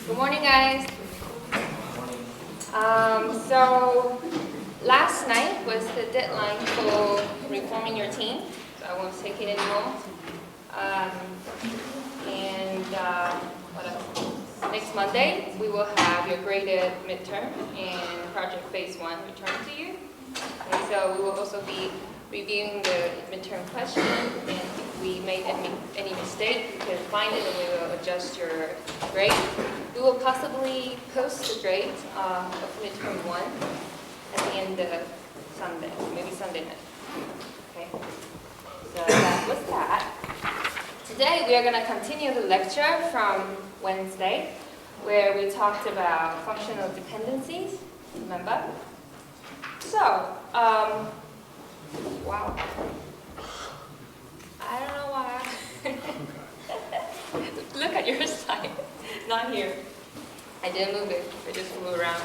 Good morning, guys. So last night was the deadline for reforming your team, so I won't take it anymore. What else? Next Monday, we will have your graded midterm and project phase 1 returned to you. And so we will also be reviewing the midterm question, and if we made any mistake, you can find it and we will adjust your grade. We will possibly post the grade of midterm 1 at the end of Sunday, maybe Sunday night. Okay, so that was that. Today we are going to continue the lecture from Wednesday, where we talked about functional dependencies, remember? So, wow. I don't know why. Look at your slide. Not here. I didn't move it. I just flew around.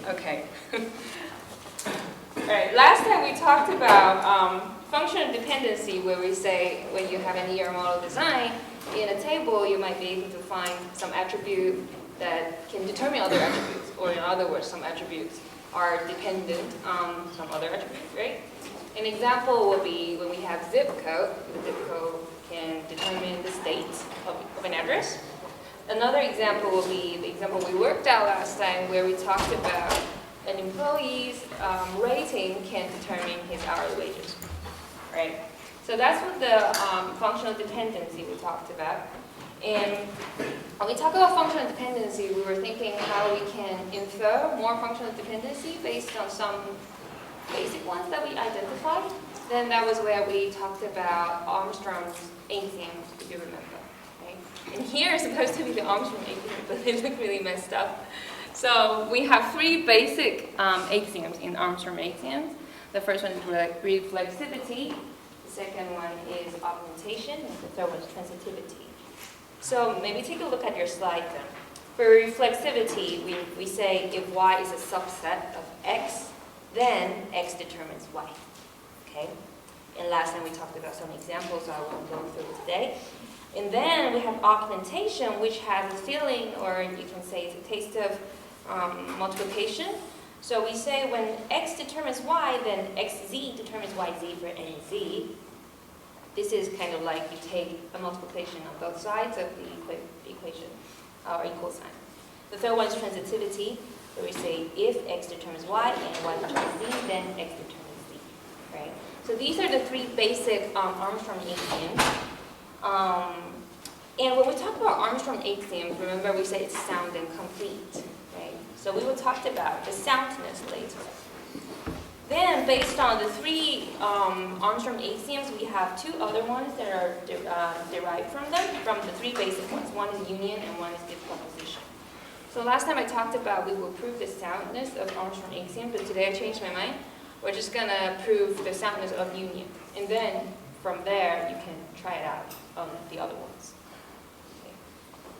Okay. All right. Last time we talked about functional dependency, where we say when you have an ER model design, in a table you might be able to find some attribute that can determine other attributes, or in other words, some attributes are dependent on some other attribute, right? An example would be when we have zip code. The zip code can determine the state of an address. Another example will be the example we worked out last time, where we talked about an employee's rating can determine his hourly wages, right? So that's what the functional dependency we talked about. And when we talk about functional dependency, we were thinking how we can infer more functional dependency based on some basic ones that we identified. Then that was where we talked about Armstrong's axioms, if you remember. Right? And here is supposed to be the Armstrong axioms, but they look really messed up. So we have 3 basic axioms in Armstrong axioms. The first one is reflexivity, the second one is augmentation, and the third one is transitivity. So maybe take a look at your slide then. For reflexivity, we say if y is a subset of x, then x determines y. Okay? And last time we talked about some examples, so I won't go through it today. And then we have augmentation, which has a feeling, or you can say it's a taste of multiplication. So we say when x determines y, then xz determines yz for any z. This is kind of like you take a multiplication on both sides of the equation, or equal sign. The third one is transitivity, where we say if x determines y and y determines z, then x determines z. Right? So these are the 3 basic Armstrong axioms. And when we talk about Armstrong axioms, remember we say it's sound and complete. Right? So we will talk about the soundness later. Then, based on the 3 Armstrong axioms, we have 2 other ones that are derived from them, from the 3 basic ones. One is union and one is decomposition. So last time I talked about we will prove the soundness of Armstrong axioms, but today I changed my mind. We're just going to prove the soundness of union. And then, from there, you can try it out on the other ones. Okay.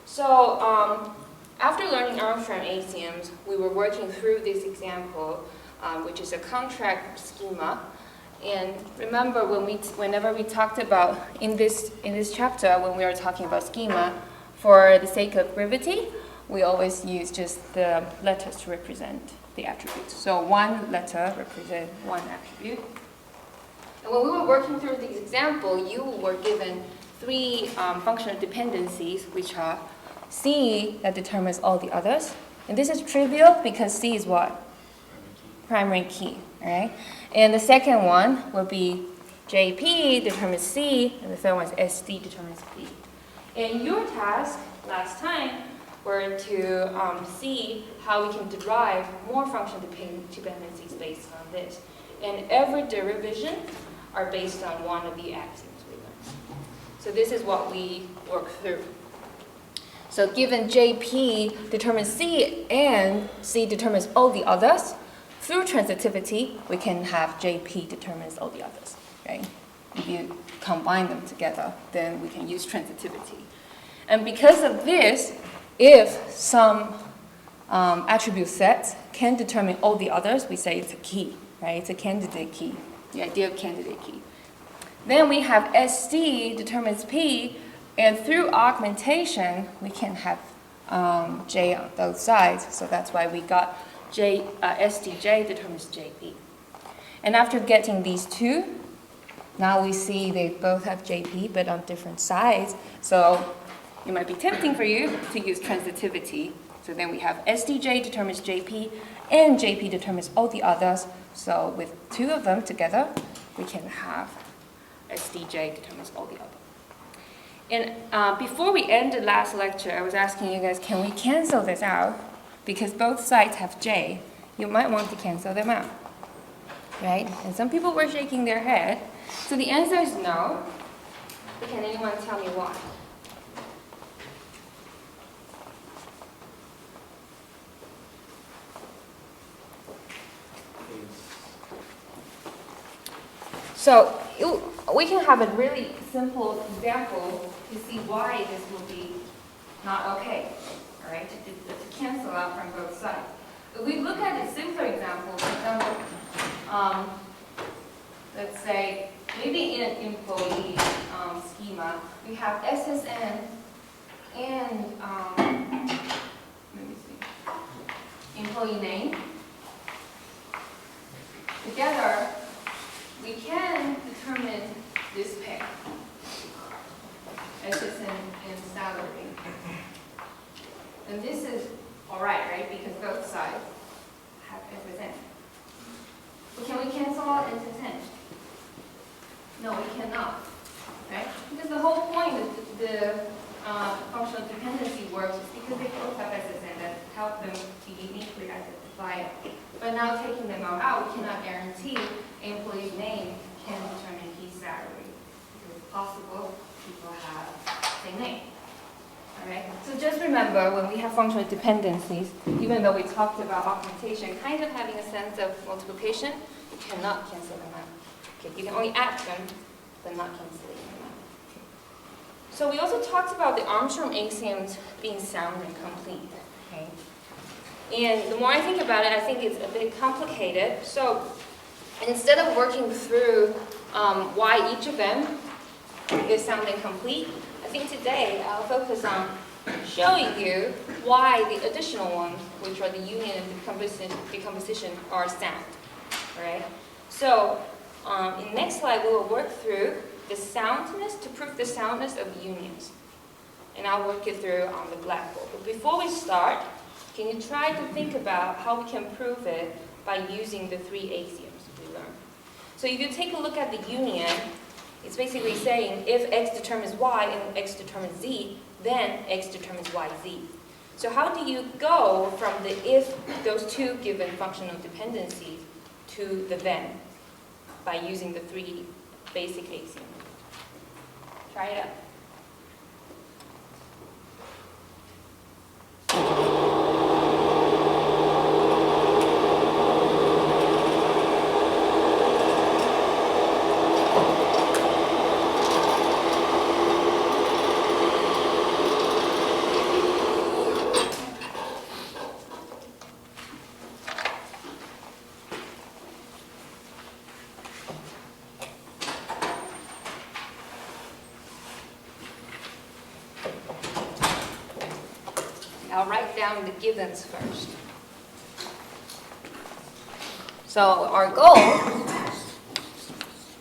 So, after learning Armstrong axioms, we were working through this example, which is a contract schema. And remember, whenever we talked about in this chapter, when we were talking about schema, for the sake of brevity, we always use just the letters to represent the attributes. So one letter represents one attribute. And when we were working through this example, you were given 3 functional dependencies, which are C that determines all the others. And this is trivial because C is what? Primary key, right? And the second one will be JP determines C, and the third one is SD determines P. And your task last time were to see how we can derive more functional dependencies based on this. And every derivation are based on one of the axioms we learned. So this is what we work through. So given JP determines C and C determines all the others, through transitivity, we can have JP determines all the others, right? If you combine them together, then we can use transitivity. And because of this, if some attribute set can determine all the others, we say it's a key, right? It's a candidate key, the idea of candidate key. Then we have SD determines P And through augmentation, we can have J on both sides. So that's why we got SDJ determines JP. And after getting these two, now we see they both have JP, but on different sides. So it might be tempting for you to use transitivity. So then we have SDJ determines JP, and JP determines all the others. So with two of them together, we can have SDJ determines all the others. And before we end the last lecture, I was asking you guys, can we cancel this out? Because both sides have J. You might want to cancel them out, right? And some people were shaking their head. So the answer is no. But can anyone tell me why? So we can have a really simple example to see why this will be not okay, all right, to cancel out from both sides. If we look at a simpler example, for example, let's say maybe in an employee schema, we have SSN and let me see, employee name. Together, we can determine this pair, SSN and salary. And this is all right, because both sides have SSN. But can we cancel out SSN? No, we cannot, right? Because the whole point of the functional dependency works is because they both have SSN that help them to uniquely identify it. But now taking them all out, we cannot guarantee an employee's name can determine his salary. Because it's possible people have the same name. Alright? So just remember, when we have functional dependencies, even though we talked about augmentation, kind of having a sense of multiplication, you cannot cancel them out. Okay, you can only add them, but not canceling them out. So we also talked about the Armstrong axioms being sound and complete. Okay? And the more I think about it, I think it's a bit complicated. So instead of working through why each of them is sound and complete, I think today I'll focus on showing you why the additional ones, which are the union and decomposition, are sound. All right? So in the next slide, we will work through the soundness to prove the soundness of unions. And I'll work it through on the blackboard. But before we start, can you try to think about how we can prove it by using the three axioms we learned? So if you take a look at the union, it's basically saying if x determines y and x determines z, then x determines yz. So how do you go from the if those two given functional dependencies to the then by using the three basic axioms? Try it out. I'll write down the givens first. So our goal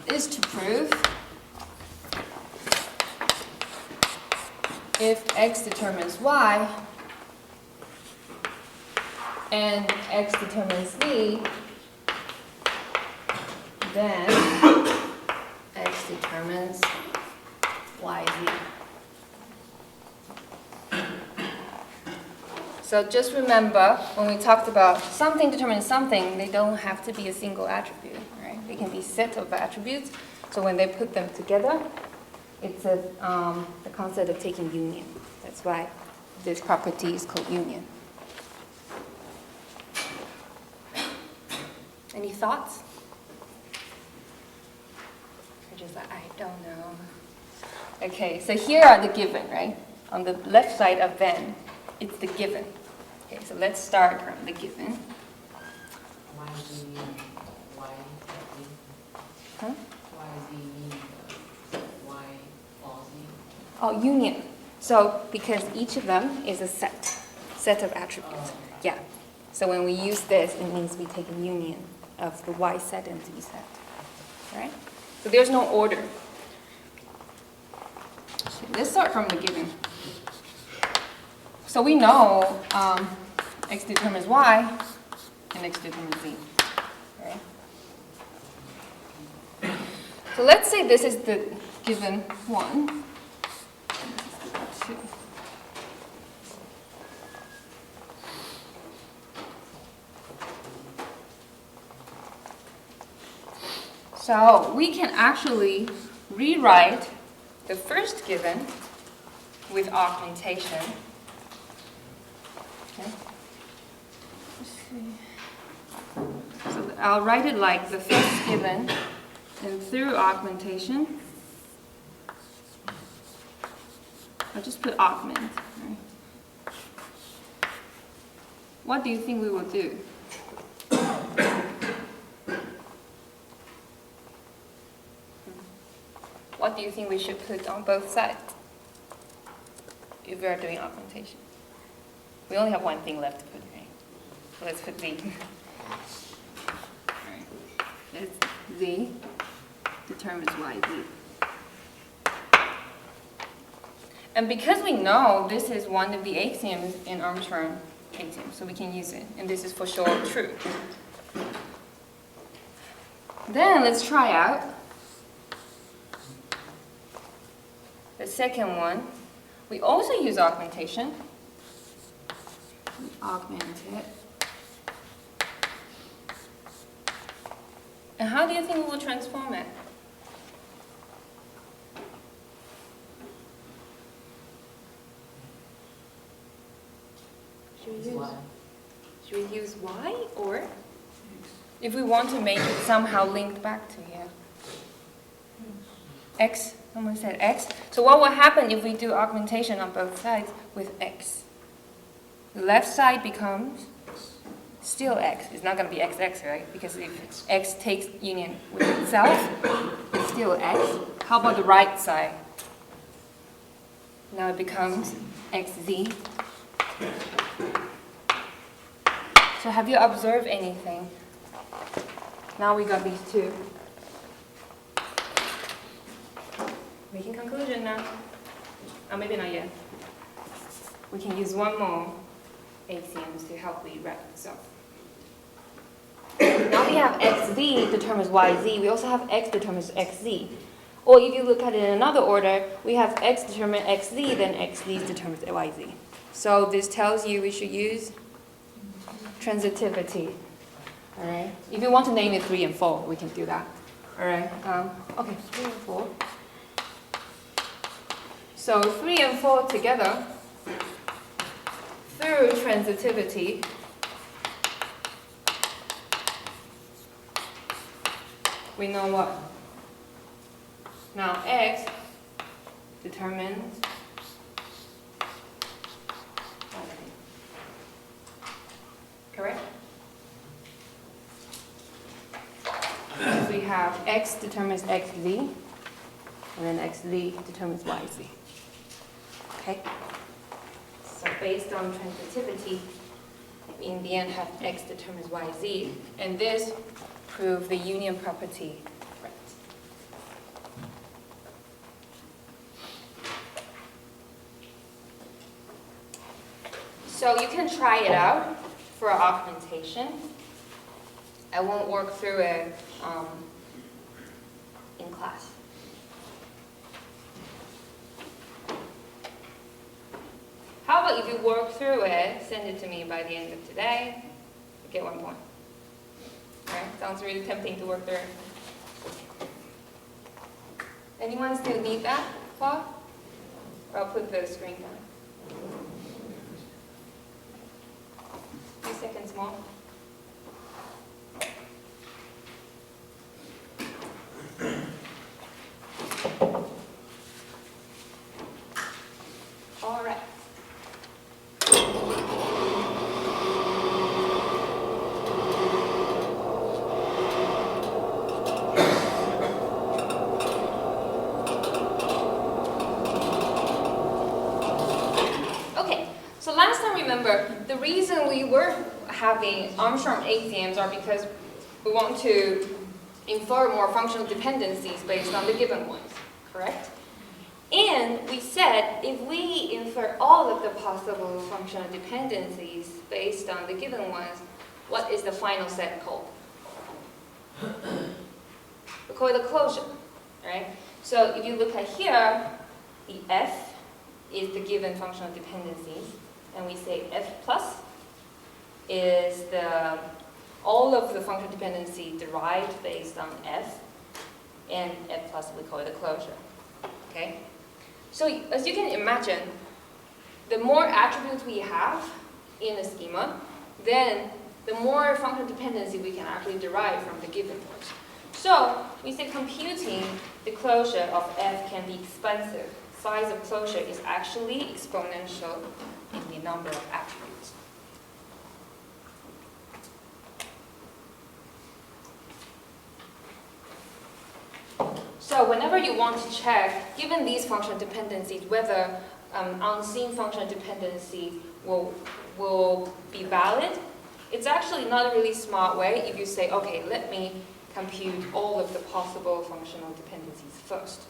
is to prove if x determines y and x determines z, then x determines yz. So just remember, when we talked about something determines something, they don't have to be a single attribute, right? They can be a set of attributes. So when they put them together, it's the concept of taking union. That's why this property is called union. Any thoughts? Or just like, I don't know. Okay, so here are the given, right? On the left side of then, it's the given. Okay, so let's start from the given. Why is the mean? Why Huh? Why is the mean? Why falsy? Oh, union. So because each of them is a set of attributes. Yeah. So when we use this, it means we take a union of the Y set and Z set. Right? So there's no order. Let's start from the given. So we know X determines Y and X determines Z. Right? So let's say this is the given 1. Two. So we can actually rewrite the first given with augmentation. Okay. Let's see. So I'll write it like the first given, and through augmentation, I'll just put augment. Right? What do you think we will do? What do you think we should put on both sides if we are doing augmentation? We only have one thing left to put, right? So let's put Z. Alright. It's Z determines YZ. And because we know this is one of the axioms in Armstrong axiom, so we can use it. And this is for sure true. Then let's try out the second one. We also use augmentation. We augment it. And how do you think we will transform it? Should we use Y, or if we want to make it somehow linked back to here? X, someone said X. So what will happen if we do augmentation on both sides with X? The left side becomes still X. It's not going to be XX, right? Because if X takes union with itself, it's still X. How about the right side? Now it becomes XZ. So have you observed anything? Now we got these two. Making conclusion now. Oh, maybe not yet. We can use one more axioms to help we wrap this up. Now we have XZ determines YZ. We also have X determines XZ. Or if you look at it in another order, we have X determine XZ, then XZ determines YZ. So this tells you we should use transitivity. All right. If you want to name it 3 and 4, we can do that. All right. Okay, 3 and 4. So 3 and 4 together through transitivity. We know what? Now X determines correct? We have X determines XZ, and then XZ determines YZ. Okay? So based on transitivity, we in the end have X determines YZ, and this proves the union property. Right. So you can try it out for augmentation. I won't work through it in class. How about if you work through it, send it to me by the end of today, you get 1 point. All right, sounds really tempting to work through. Anyone still need that far? Or I'll put the screen down. 2 seconds more. All right. So last time, remember, the reason we were having Armstrong axioms are because we want to infer more functional dependencies based on the given ones, correct? And we said if we infer all of the possible functional dependencies based on the given ones, what is the final set called? We call it a closure, right? So if you look at here, the F is the given functional dependencies, and we say F plus is all of the functional dependency derived based on F, and F plus we call it a closure, okay? So as you can imagine, the more attributes we have in a schema, then the more functional dependency we can actually derive from the given ones. So we say computing the closure of F can be expensive. Size of closure is actually exponential in the number of attributes. So whenever you want to check, given these functional dependencies, whether unseen functional dependency will be valid, it's actually not a really smart way if you say, okay, let me compute all of the possible functional dependencies first,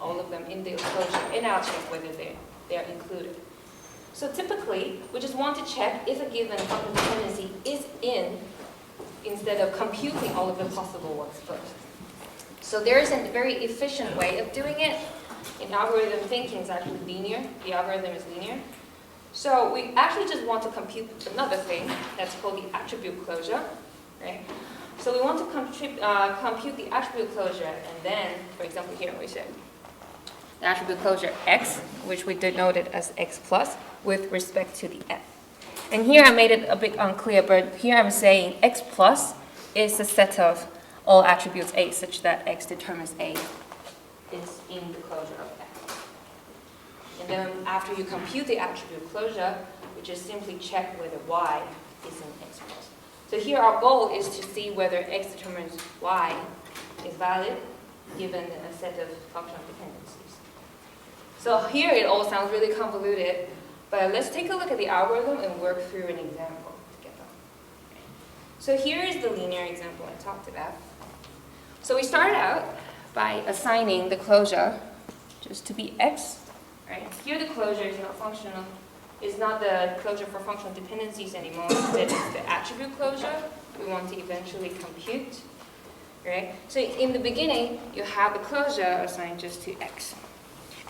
all of them in the closure, and I'll check whether they're included. So typically, we just want to check if a given functional dependency is in, instead of computing all of the possible ones first. So there is a very efficient way of doing it. In algorithm thinking, it's actually linear. The algorithm is linear. So we actually just want to compute another thing that's called the attribute closure, right? So we want to compute the attribute closure, and then, for example, here we say the attribute closure X, which we denoted as X plus, with respect to the F. And here I made it a bit unclear, but here I'm saying X plus is a set of all attributes A, such that X determines A is in the closure of F. And then after you compute the attribute closure, we just simply check whether Y is in X plus. So here our goal is to see whether X determines Y is valid given a set of functional dependencies. So here it all sounds really convoluted, but let's take a look at the algorithm and work through an example together. So here is the linear example I talked about. So we started out by assigning the closure just to be X, right? Here the closure is not functional, is not the closure for functional dependencies anymore. Instead, it's the attribute closure we want to eventually compute, right? So in the beginning, you have the closure assigned just to X.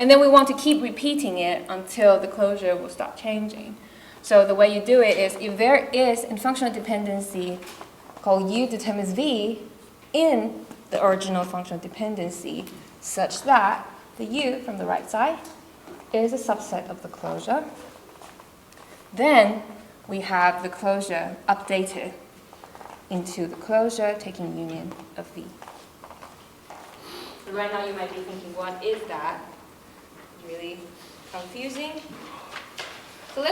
And then we want to keep repeating it until the closure will stop changing. So the way you do it is if there is a functional dependency called U determines V in the original functional dependency such that the U from the right side is a subset of the closure, then we have the closure updated into the closure taking union of V. So right now you might be thinking, what is that? Really confusing. So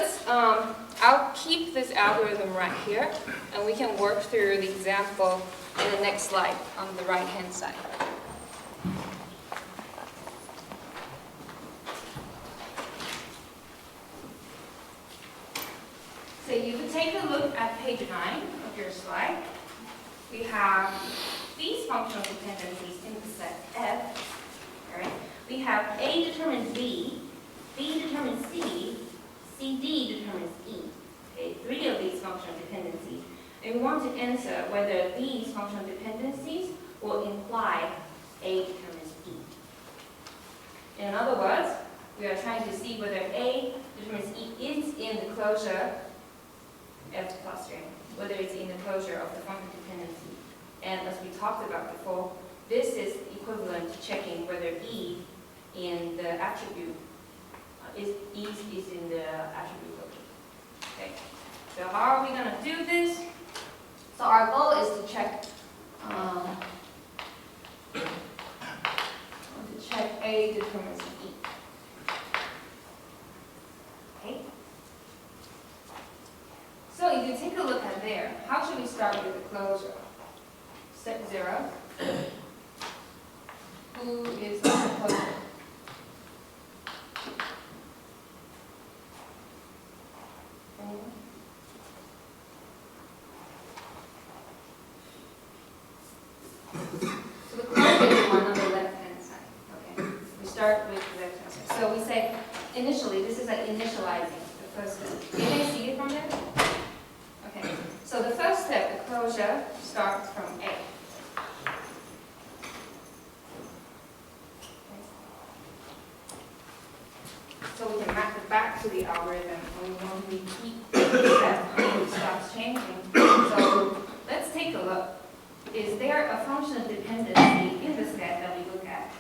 I'll keep this algorithm right here, and we can work through the example in the next slide on the right-hand side. So you can take a look at page 9 of your slide. We have these functional dependencies in the set F. All right. We have A determines B, B determines C, CD determines E. Okay, 3 of these functional dependencies. And we want to answer whether these functional dependencies will imply A determines E. In other words, we are trying to see whether A determines E is in the closure F plus, right? Whether it's in the closure of the functional dependency. And as we talked about before, this is equivalent to checking whether E in the attribute is in the attribute closure. Okay. So how are we going to do this? So our goal is to check A determines E. Okay. So if you take a look at there, how should we start with the closure? Set 0. Who is the closure? is like initializing the first step. You may see it from there? Okay, so the first step, the closure, starts from A. So we can map it back to the algorithm when we want to repeat the step until it stops changing. So let's take a look. Is there a function of dependency in the set that we look at?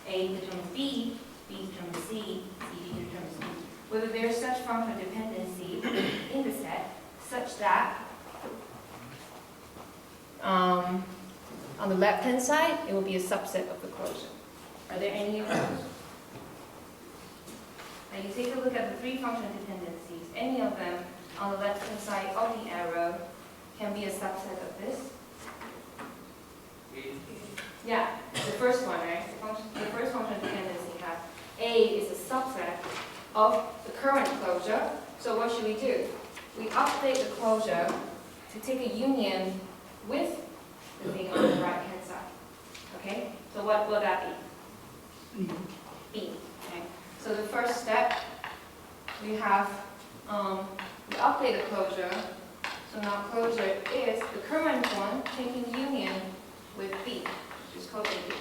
A determines B, B determines C, C determines D. Whether there is such function of dependency in the set such that on the left-hand side, it will be a subset of the closure. Are there any of those? Now you take a look at the three function dependencies. Any of them on the left-hand side of the arrow can be a subset of this. Yeah, the first one, right? The first function dependency has A is a subset of the current closure. So what should we do? We update the closure to take a union with the thing on the right-hand side. Okay? So what will that be? B. Okay? So the first step, we have, we update the closure. So now closure is the current one taking union with B, which is called B.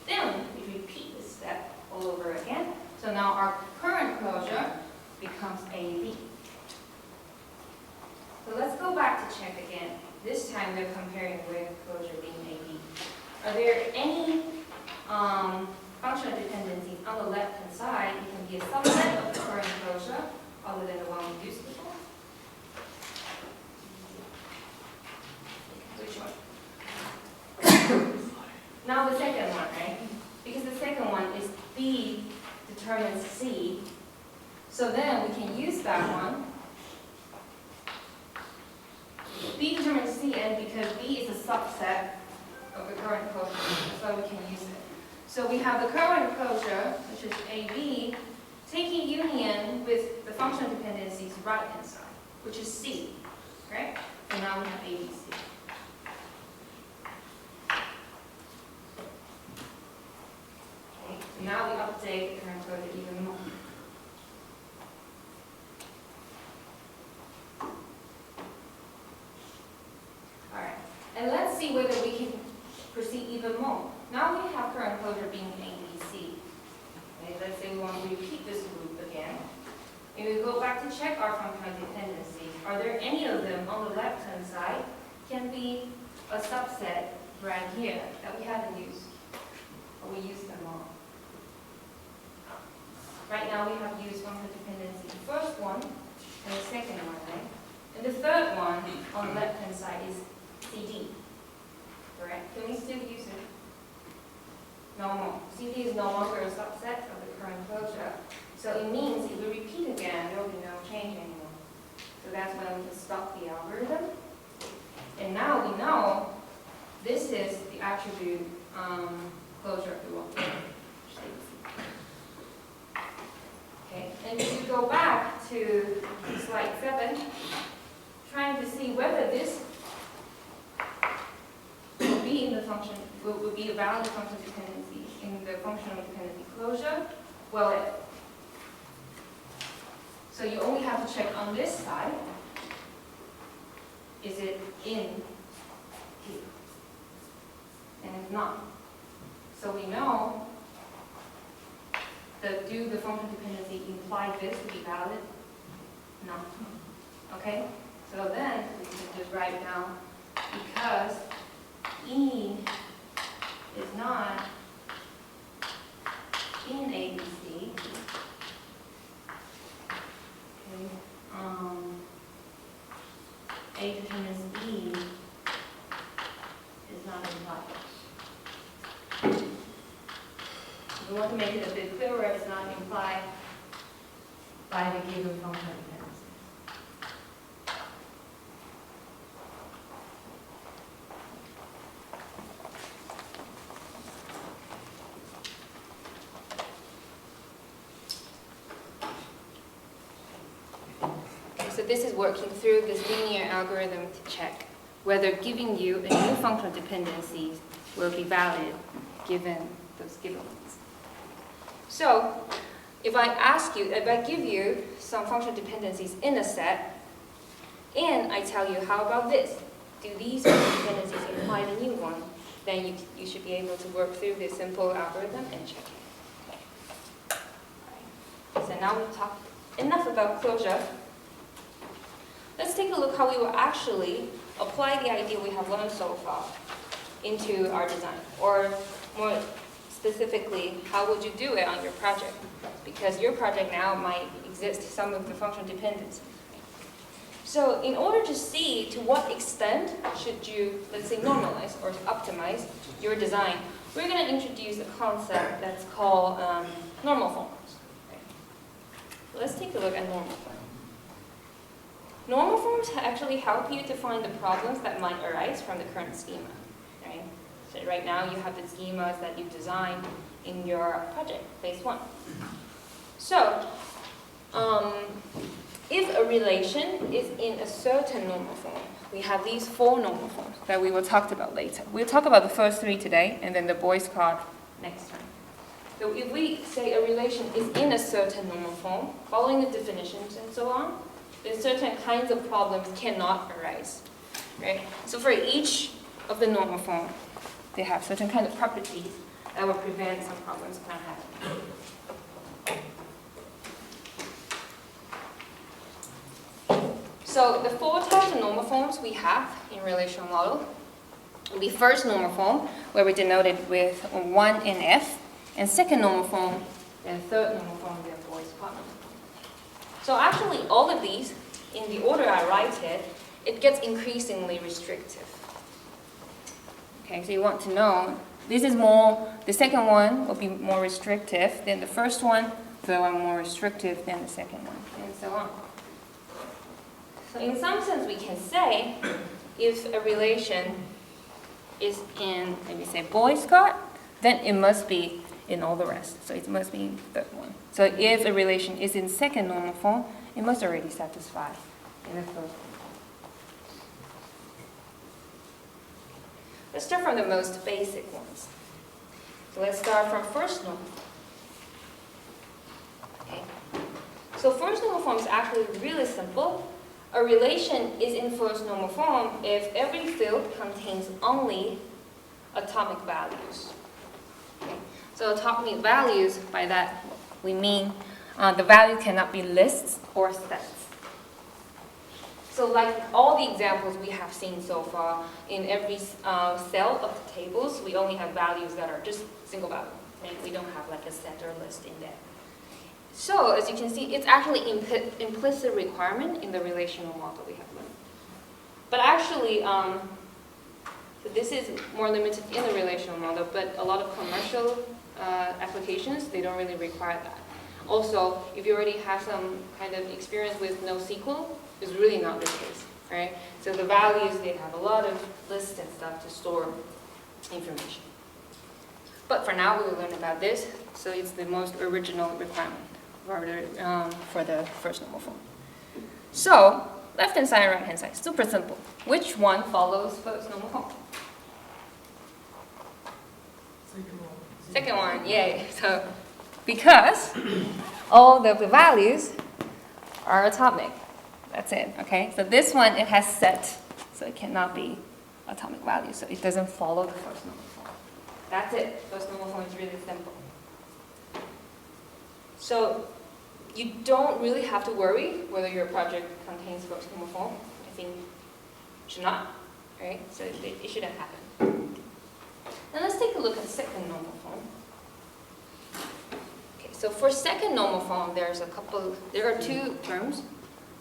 Then we repeat this step all over again. So now our current closure becomes AB. So let's go back to check again. This time we're comparing with closure being AB. Are there any functional dependencies on the left-hand side? It can be a subset of the current closure other than the one we used before. Which one? Now the second one, right? Because the second one is B determines C. So then we can use that one. B determines C, and because B is a subset of the current closure, that's why we can use it. So we have the current closure, which is AB, taking union with the functional dependencies right-hand side, which is C, right? So now we have ABC. Okay, so now we update the current closure even more. All right, and let's see whether we can proceed even more. Now we have current closure being ABC. Okay, let's say we want to repeat this loop again. And we go back to check our functional dependencies. Are there any of them on the left-hand side can be a subset right here that we haven't used? Or we used them all? Right now we have used functional dependency. The first one and the second one, right? And the third one on the left-hand side is CD. Correct? Can we still use it? No more. CD is no longer a subset of the current closure. So it means if we repeat again, there will be no change anymore. So that's when we can stop the algorithm. And now we know this is the attribute closure we want. Okay, and if you go back to slide 7, trying to see whether this will be in the function, will be a valid function dependency in the functional dependency closure. Well, so you only have to check on this side. Is it in here? And it's not. So we know that do the functional dependency imply this to be valid? No. Okay? So then we can just write down because E is not in ABC. Okay. A determines E is not implied. We want to make it a bit clearer, it's not implied by the given functional dependency. Okay, so this is working through this linear algorithm to check whether giving you a new functional dependencies will be valid given those given ones. So if I give you some functional dependencies in a set, and I tell you, how about this? Do these functional dependencies imply the new one? Then you should be able to work through this simple algorithm and check it. Okay. So now we've talked enough about closure. Let's take a look how we will actually apply the idea we have learned so far into our design. Or more specifically, how would you do it on your project? Because your project now might exist some of the functional dependencies. So in order to see to what extent should you, let's say, normalize or optimize your design, we're going to introduce a concept that's called normal forms. Okay. So let's take a look at normal forms. Normal forms actually help you to find the problems that might arise from the current schema. Right? So right now you have the schemas that you've designed in your project, phase 1. So, if a relation is in a certain normal form, we have these 4 normal forms that we will talk about later. We'll talk about the first 3 today, and then the boys card next time. So if we say a relation is in a certain normal form, following the definitions and so on, then certain kinds of problems cannot arise. Right? So for each of the normal form, they have certain kind of properties that will prevent some problems from happening. So the 4 types of normal forms we have in relational model will be first normal form, where we denote it with 1 and f, and second normal form, and third normal form we have boys part. So actually all of these, in the order I write it, it gets increasingly restrictive. Okay, so you want to know, this is more, the second one will be more restrictive than the first one, third one more restrictive than the second one, and so on. So in some sense, we can say, if a relation is in, maybe say, boys card, then it must be in all the rest. So it must be in the third one. So if a relation is in second normal form, it must already satisfy in the first one. Let's start from the most basic ones. So let's start from first normal. Okay. So first normal form is actually really simple. A relation is in first normal form if every field contains only atomic values. Okay. So atomic values, by that we mean the value cannot be lists or sets. So like all the examples we have seen so far, in every cell of the tables, we only have values that are just single value. And we don't have like a set or list in there. So, as you can see, it's actually implicit requirement in the relational model we have learned. But actually, so this is more limited in the relational model, but a lot of commercial applications, they don't really require that. Also, if you already have some kind of experience with NoSQL, it's really not the case, right? So the values, they have a lot of lists and stuff to store information. But for now, we will learn about this, so it's the most original requirement for the first normal form. So, left-hand side and right-hand side, super simple. Which one follows first normal form? Second one, yay. So, because all of the values are atomic. That's it, okay? So this one, it has set, so it cannot be atomic value, so it doesn't follow the first normal form. That's it. First normal form is really simple. So you don't really have to worry whether your project contains first normal form. I think it should not, right? So it shouldn't happen. Now let's take a look at second normal form. Okay, so for second normal form, there are 2 terms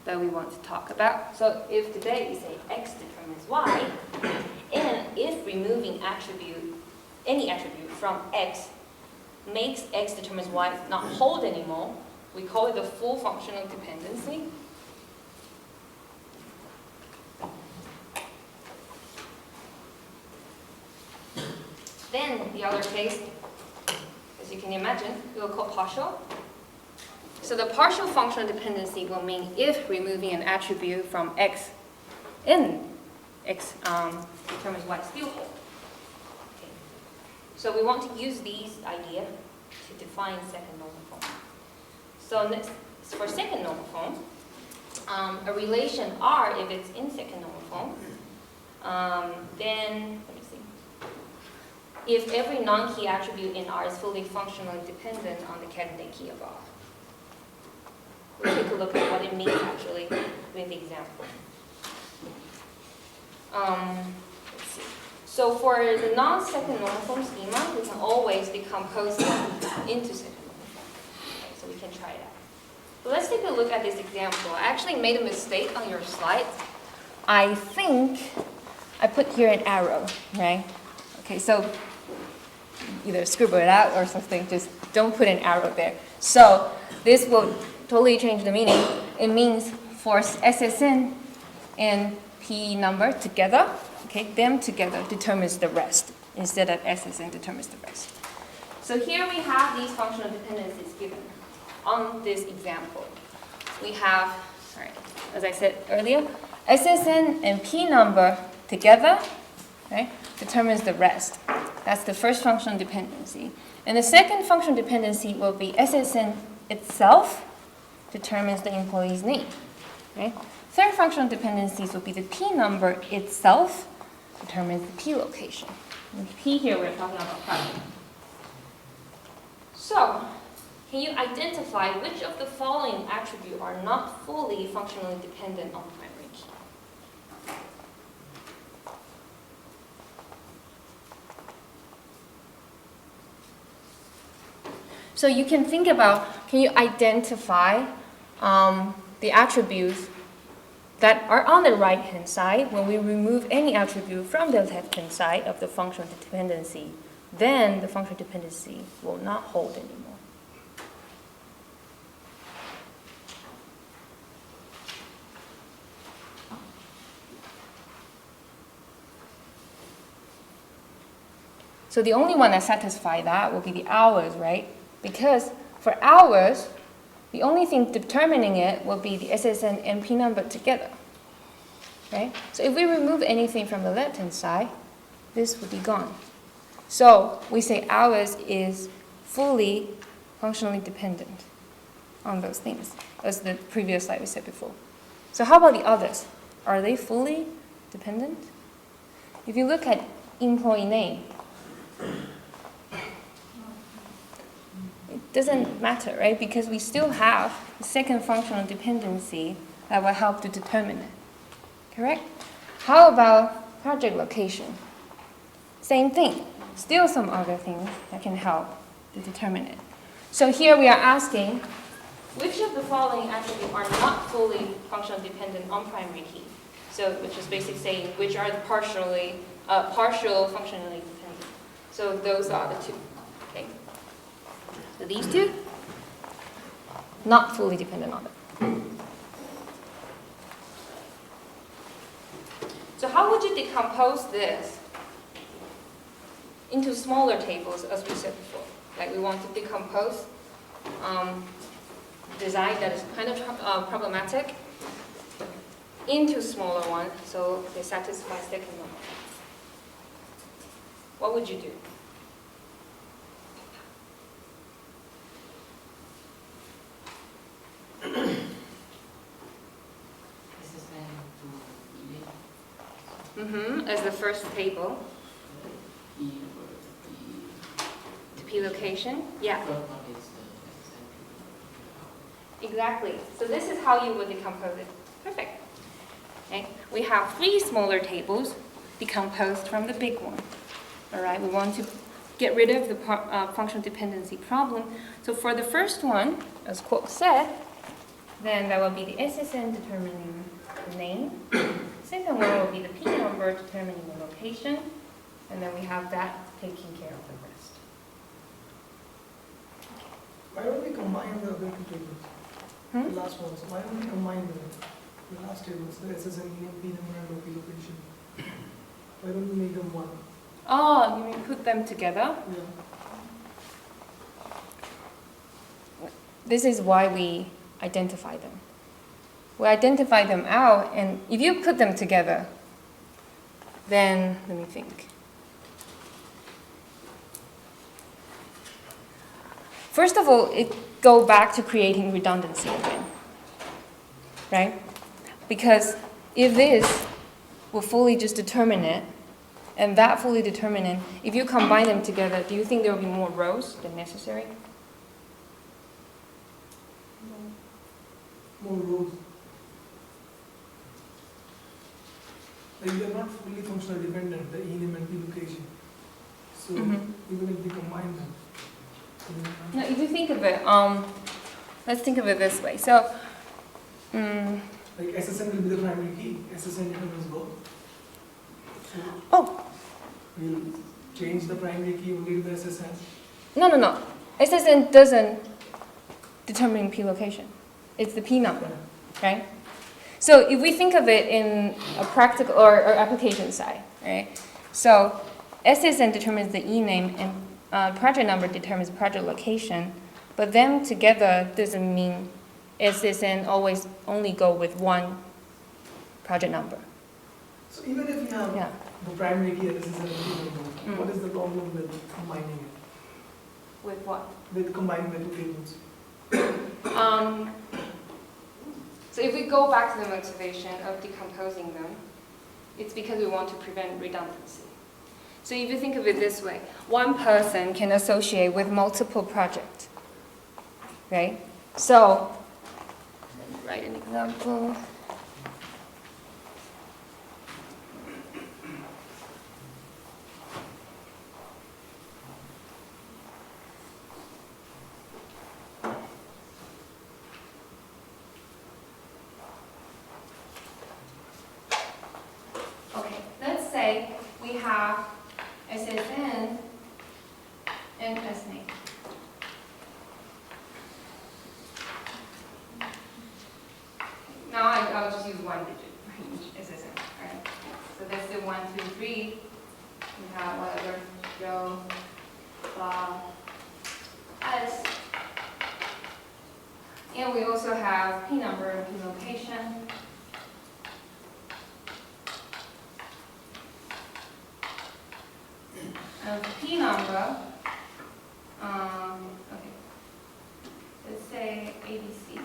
that we want to talk about. So if today we say x determines y, and if removing any attribute from x makes x determines y not hold anymore, we call it the full functional dependency. Then the other case, as you can imagine, we will call partial. So the partial functional dependency will mean if removing an attribute from x in X determines Y still hold. Okay. So we want to use these idea to define second normal form. So next, for second normal form, a relation R, if it's in second normal form, then, let me see. If every non-key attribute in R is fully functionally dependent on the candidate key above. We'll take a look at what it means actually with the example. Let's see. So for the non-second normal form schema, we can always decompose them into second normal form. Okay, so we can try that. So let's take a look at this example. I actually made a mistake on your slides. I think I put here an arrow, right? Okay, so either scribble it out or something, just don't put an arrow there. So this will totally change the meaning. It means for SSN and P number together, okay, them together determines the rest instead of SSN determines the rest. So here we have these functional dependencies given on this example. We have, sorry, as I said earlier, SSN and P number together, right, determines the rest. That's the first functional dependency. And the second functional dependency will be SSN itself determines the employee's name. Okay? Third functional dependencies will be the P number itself determines the P location. And P here we're talking about project. So, can you identify which of the following attributes are not fully functionally dependent on primary key? So you can think about, can you identify the attributes that are on the right-hand side when we remove any attribute from the left-hand side of the functional dependency, then the functional dependency will not hold anymore. So the only one that satisfies that will be the hours, right? Because for hours, the only thing determining it will be the SSN and P number together, right? So if we remove anything from the left-hand side, this would be gone. So we say hours is fully functionally dependent on those things, as the previous slide we said before. So how about the others? Are they fully dependent? If you look at employee name, it doesn't matter, right? Because we still have the second functional dependency that will help to determine it. Correct? How about project location? Same thing. Still some other things that can help to determine it. So here we are asking, which of the following attributes are not fully functionally dependent on primary key? So, which is basically saying which are the partial functionally dependent. So those are the two. Okay. So these two, not fully dependent on it. So how would you decompose this into smaller tables, as we said before? Like we want to decompose design that is kind of problematic into smaller ones, so they satisfy second normal. What would you do? As the first table. To P location? Yeah. Exactly. So this is how you would decompose it. Perfect. Okay. We have 3 smaller tables decomposed from the big one. All right. We want to get rid of the functional dependency problem. So for the first one, as quote said, then that will be the SSN determining the name. Second one will be the P number determining the location. And then we have that taking care of the rest. Why don't we combine the other 2 tables? The last ones. Why don't we combine the last tables, the SSN, P number, and OP location? Why don't we make them one? Oh, you mean put them together? Yeah. This is why we identify them. We identify them out, and if you put them together, then let me think. First of all, it go back to creating redundancy again, right? Because if this will fully just determine it, and that fully determinant, if you combine them together, do you think there will be more rows than necessary? More rows. Like they're not fully functional dependent, the enum and p location. So even if we combine them. No, if you think of it, let's think of it this way. So, like SSN will be the primary key. SSN determines both. So oh, we'll change the primary key only to the SSN. no. SSN doesn't determine p location. It's the p number, right? So if we think of it in a practical or application side, right? So SSN determines the e-name and project number determines project location, but them together doesn't mean SSN always only go with one project number. So even if you have the primary key and SSN number, what is the problem with combining it? With what? With combining the two tables. So if we go back to the motivation of decomposing them, it's because we want to prevent redundancy. So if you think of it this way, one person can associate with multiple projects, right? So, let me write an example. Okay, let's say we have SSN and classmate. Now I'll just use one digit for each SSN, right? So let's do 1, 2, 3. We have whatever, Joe, Bob, S. And we also have P number and P location. P number, okay, let's say ABC.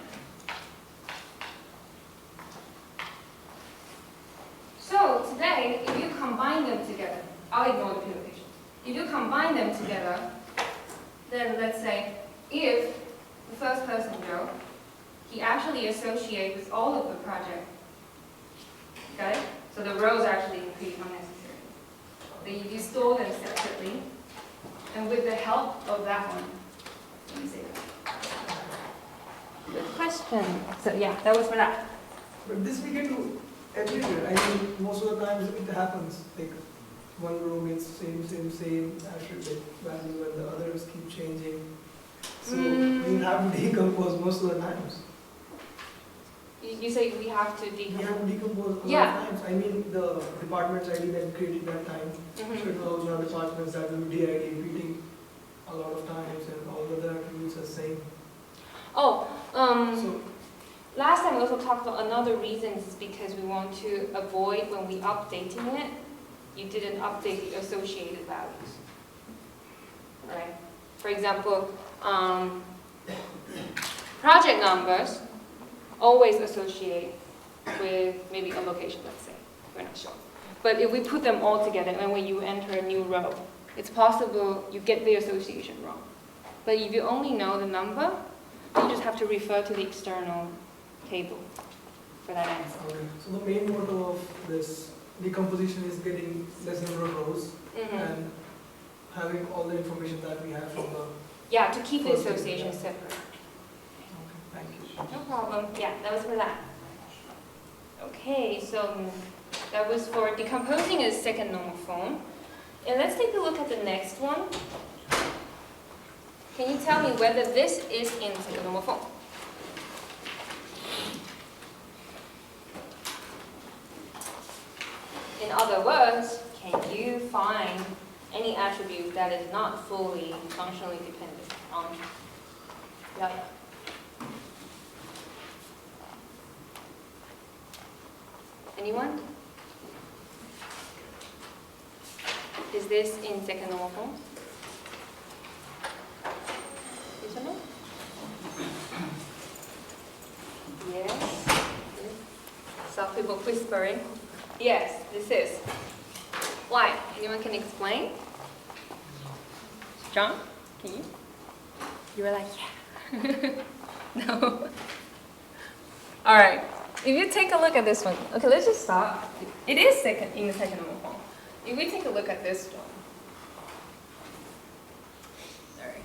So today, if you combine them together, I'll ignore the P location. If you combine them together, then let's say if the first person, Joe, he actually associates with all of the project, got it? So the rows actually increase unnecessarily. If you store them separately, and with the help of that one, let me say that. Good question. So yeah, that was for that. But this we can do everywhere. I mean, most of the times it happens. Like one row means same attribute value, and the others keep changing. So we have to decompose most of the times. You say we have to We decompose. have to decompose a lot of times. I mean, the department's ID that we created that time. So it will also have departments that will be DID repeating a lot of times, and all the other attributes are same. Oh, So last time we also talked about another reason is because we want to avoid when we updating it, you didn't update the associated values, right? For example, project numbers always associate with maybe a location, let's say, we're not sure. But if we put them all together and when you enter a new row, it's possible you get the association wrong. But if you only know the number, you just have to refer to the external table for that answer. okay. So the main motto of this decomposition is getting less number of rows and having all the information that we have from the. Yeah, to keep the association separate. Okay, thank you. No problem. Yeah, that was for that. Okay, so that was for decomposing a second normal form. And let's take a look at the next one. Can you tell me whether this is in second normal form? In other words, can you find any attribute that is not fully functionally dependent on the other? Anyone? Is this in second normal form? Yes or no? Yes. Some people whispering. Yes, this is. Why? Anyone can explain? John, can you? You were like, yeah. No. All right. If you take a look at this one, okay, let's just stop. It is in the second normal form. If we take a look at this one, all right.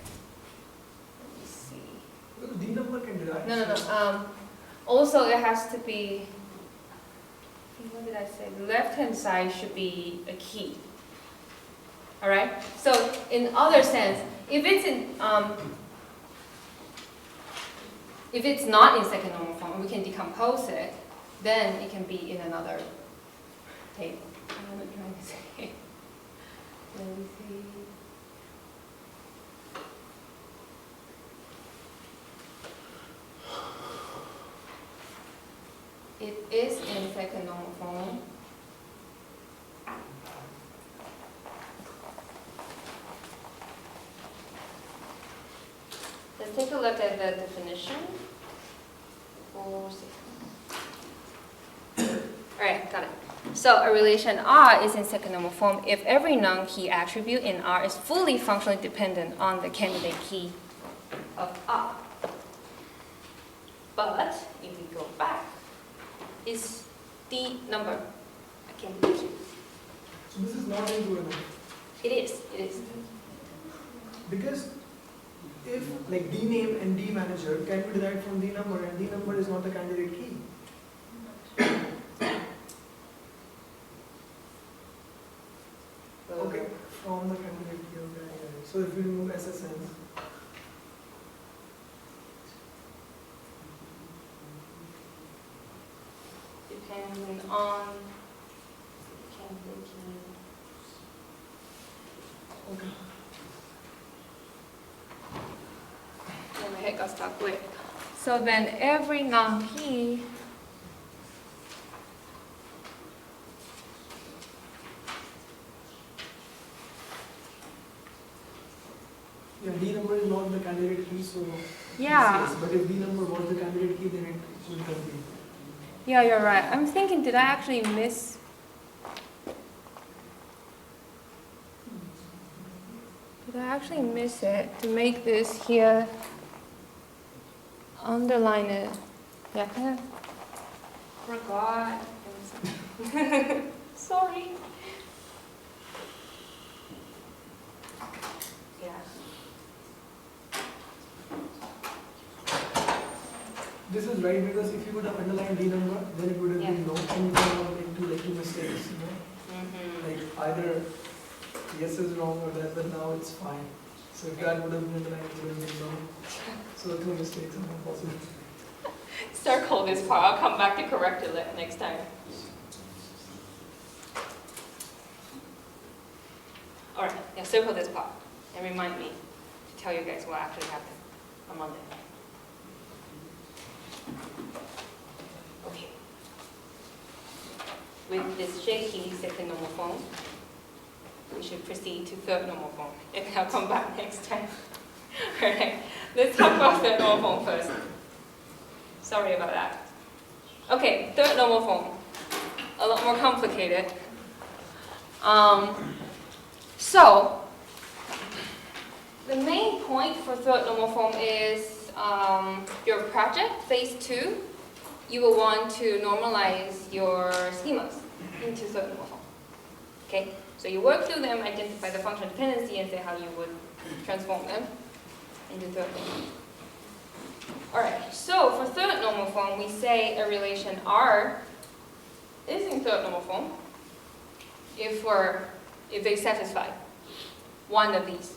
Let me see. Well, D number can derive. No. Also, it has to be. What did I say? The left-hand side should be a key. All right. So, in other sense, if it's not in second normal form, we can decompose it. Then it can be in another table. What am I trying to say? Let me see. It is in second normal form. Let's take a look at the definition. Alright, got it. So a relation R is in second normal form if every non-key attribute in R is fully functionally dependent on the candidate key of R. But if we go back, is the number a candidate key? So this is not into an. It is. Because if like D name and D manager can be derived from D number and D number is not the candidate key. Okay, from the candidate key, okay. So if we remove SSN, Depending on candidate key. okay. And my head got stuck with. So then every non-key Yeah, D number is not the candidate key, so yeah. yes, but if D number was the candidate key, then it should be. Yeah, you're right. I'm thinking, did I actually miss? Did I actually miss it to make this here? Underline it. Yeah, kind of forgot. Sorry. Yeah. This is right because if you would have underlined D number, then it would have been no, and you would have made two mistakes, you know? Like either yes is wrong or that, but now it's fine. So if that would have been underlined, it would have been no. So two mistakes are not possible. Circle this part. I'll come back to correct it next time. All right. Yeah, circle this part and remind me to tell you guys what actually happened on Monday. Okay. With this shaky second normal form, we should proceed to third normal form, and I'll come back next time. All right, let's talk about third normal form first. Sorry about that. Okay, third normal form, a lot more complicated. So, the main point for third normal form is your project, phase 2, you will want to normalize your schemas into third normal form. Okay, so you work through them, identify the functional dependency, and say how you would transform them into third normal. All right, so for third normal form, we say a relation R is in third normal form if they satisfy one of these.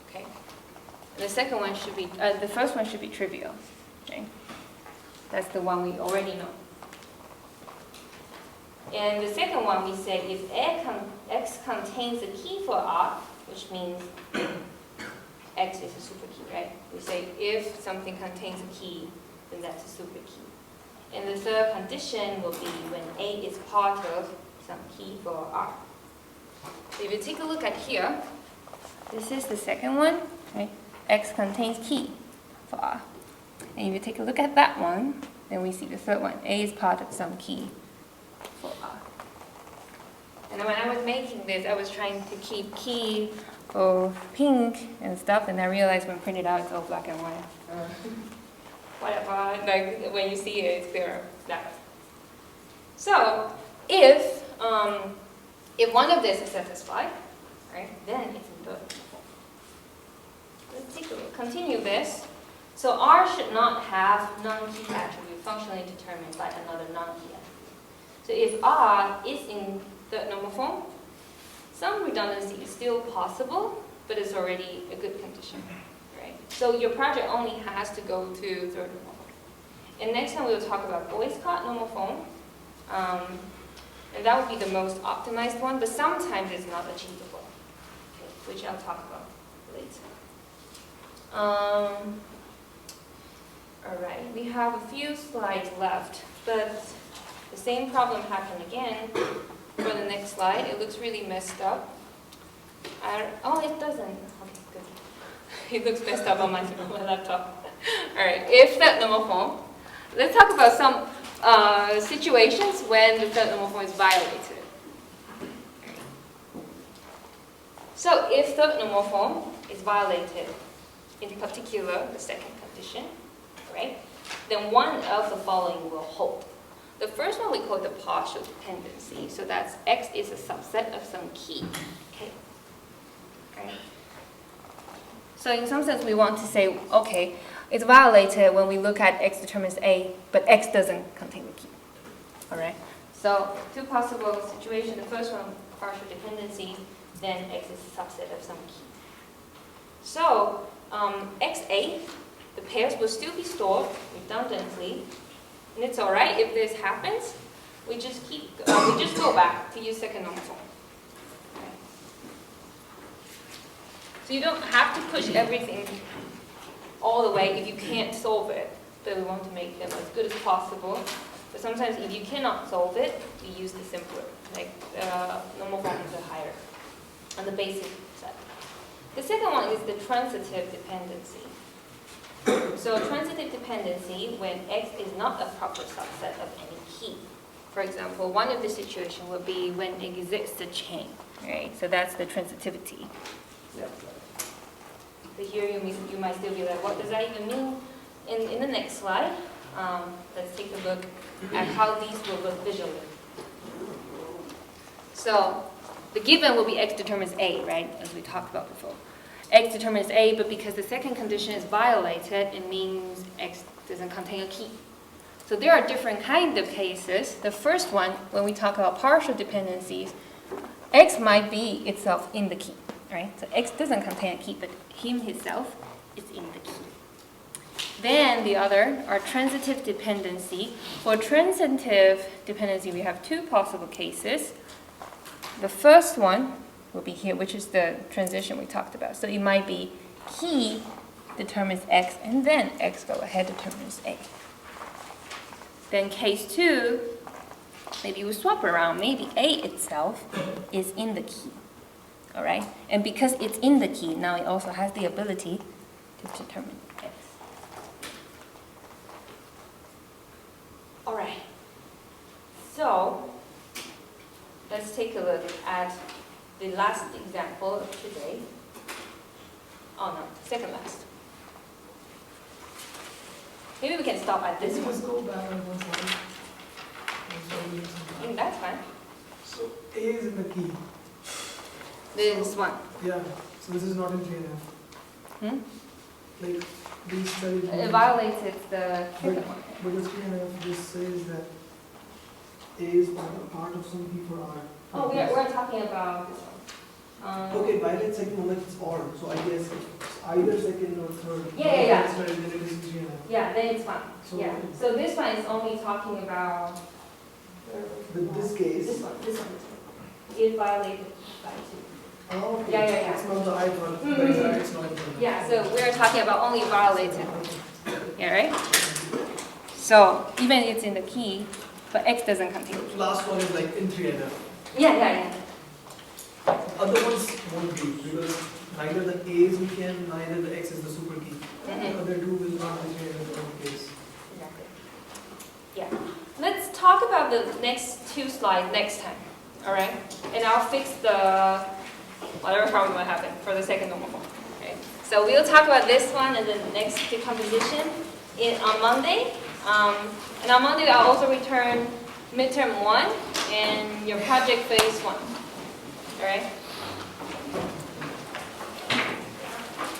Okay, the second one should be the first one should be trivial. Okay, that's the one we already know. And the second one we say if X contains a key for R, which means X is a super key, right? We say if something contains a key, then that's a super key. And the third condition will be when A is part of some key for R. So if you take a look at here, this is the second one, right? X contains key for R. And if you take a look at that one, then we see the third one. A is part of some key for R. And when I was making this, I was trying to keep key for pink and stuff, and I realized when printed out, it's all black and white. Whatever, like when you see it, it's clearer. That. So if one of this is satisfied, right, then it's in the form. Let's take a look. Continue this. So R should not have non-key attribute functionally determined by another non-key attribute. So if R is in third normal form, some redundancy is still possible, but it's already a good condition, right? So your project only has to go to third normal form. And next time we'll talk about Boycott normal form, and that would be the most optimized one, but sometimes it's not achievable, okay, which I'll talk about later. All right, we have a few slides left, but the same problem happened again for the next slide. It looks really messed up. Oh, it doesn't. Okay, good. It looks messed up on my laptop. All right, if third normal form, let's talk about some situations when the third normal form is violated. So if third normal form is violated, in particular the second condition, right, then one of the following will hold. The first one we call the partial dependency. So that's X is a subset of some key. Okay. Right. So in some sense we want to say, okay, it's violated when we look at X determines A, but X doesn't contain the key. All right. So two possible situations. The first one, partial dependency, then X is a subset of some key. So XA, the pairs will still be stored redundantly, and it's all right if this happens. We just go back to use second normal form. Okay. So you don't have to push everything all the way if you can't solve it, but we want to make them as good as possible. But sometimes if you cannot solve it, we use the simpler, like normal forms are higher on the basic set. The second one is the transitive dependency. So transitive dependency when X is not a proper subset of any key. For example, one of the situations would be when it exists a chain, right? So that's the transitivity. So here you might still be like, what does that even mean? In the next slide, let's take a look at how these will look visually. So the given will be X determines A, right? As we talked about before. X determines A, but because the second condition is violated, it means X doesn't contain a key. So there are different kinds of cases. The first one, when we talk about partial dependencies, X might be itself in the key, right? So X doesn't contain a key, but him himself is in the key. Then the other are transitive dependency. For transitive dependency, we have two possible cases. The first one will be here, which is the transition we talked about. So it might be key determines X, and then X go ahead determines A. Then case two, maybe we swap around. Maybe A itself is in the key, all right? And because it's in the key, now it also has the ability to determine X. All right, so let's take a look at the last example of today. Oh no, second last. Maybe we can stop at this one. Let's go back on one slide. That's fine. So A is in the key. This one. Yeah. So this is not in 3NF. Like these studies. It violated the second one. Because 3NF just says that A is part of some key for R. Oh, we're talking about this one. Okay, violate second one, like it's or. So I guess it's either second or third. Yeah. Then it is 3NF. Yeah, then it's fine. So, Yeah. So this one is only talking about in this case. this one. It violated by 2. Oh, okay. Yeah. It's not the I one. Mhm. It's not the Yeah, so we're talking about only violated. Yeah, right? So even it's in the key, but X doesn't contain the key. Last one is like in 3NF. Yeah. other ones won't be, because neither the A is weekend, neither the X is the super key. The other two will not be changed in the one case. Exactly. Yeah. Let's talk about the next two slides next time. All right? And I'll fix the whatever problem might happen for the second normal form. Okay? So we'll talk about this one and the next decomposition on Monday. And on Monday I'll also return midterm 1 and your project phase 1. All right?